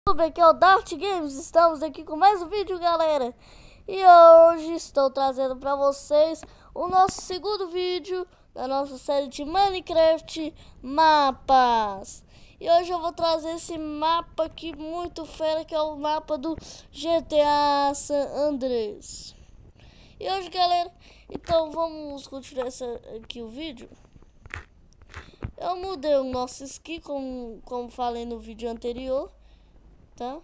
Tudo bem, aqui é o Dart Games, estamos aqui com mais um vídeo, galera. E hoje estou trazendo para vocês o nosso segundo vídeo da nossa série de Minecraft Mapas. E hoje eu vou trazer esse mapa aqui muito fera, que é o mapa do GTA San Andreas. E hoje, galera, então vamos continuar aqui o vídeo. Eu mudei o nosso skin, como falei no vídeo anterior, tá?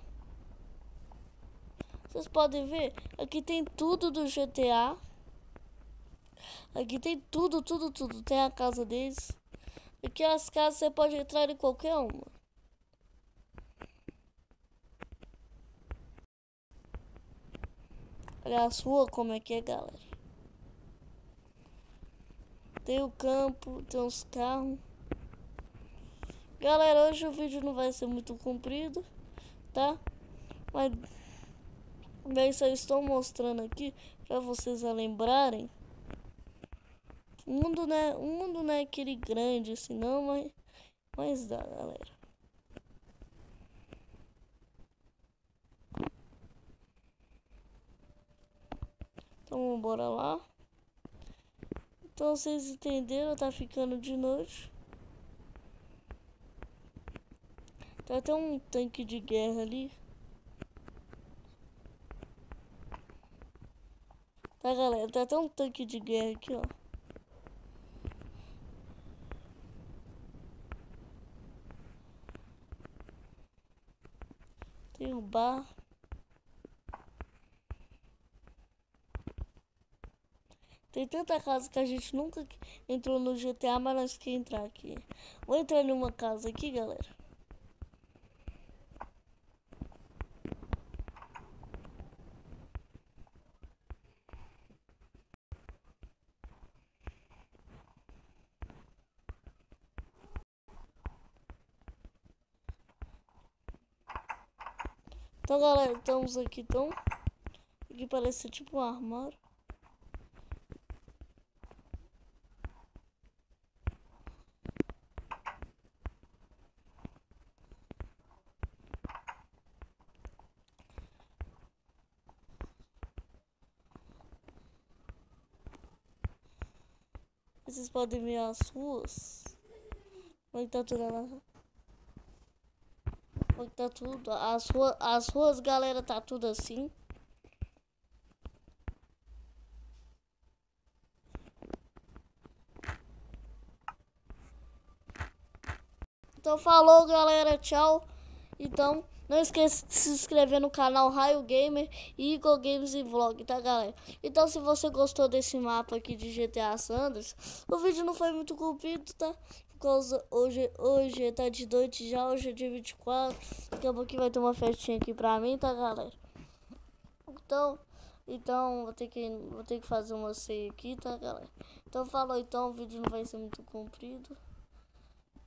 Vocês podem ver, aqui tem tudo do GTA. Aqui tem tudo. Tem a casa deles. Aqui as casas você pode entrar em qualquer uma. Olha a sua como é que é, galera. Tem o campo, tem os carros. Galera, hoje o vídeo não vai ser muito comprido, tá? Mas bem, só estou mostrando aqui para vocês lembrarem. O mundo não é aquele grande assim não, mas dá, galera. Então bora lá. Então vocês entenderam, tá ficando de noite. Tem até um tanque de guerra ali. Tá, galera? Tem até um tanque de guerra aqui, ó. Tem um bar. Tem tanta casa que a gente nunca entrou no GTA, mas nós queremos entrar aqui. Vou entrar em uma casa aqui, galera. Então, galera, estamos aqui, então. Aqui parece tipo um armário. Vocês podem ver as ruas. Como é que tá tudo lá? Como é que tá tudo? As ruas, galera, tá tudo assim. Então falou, galera, tchau. Então não esqueça de se inscrever no canal Raio Gamer e Igor Games e Vlog, tá, galera? Então se você gostou desse mapa aqui de GTA San Andreas, o vídeo não foi muito comprido, tá? Porque hoje tá de noite já, hoje é dia 24. Daqui a pouquinho vai ter uma festinha aqui pra mim, tá, galera? Então vou ter que fazer uma ceia aqui, tá, galera? Então falou, então o vídeo não vai ser muito comprido.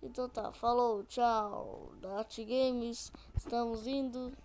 Então tá, falou, tchau, Dart Games, estamos indo.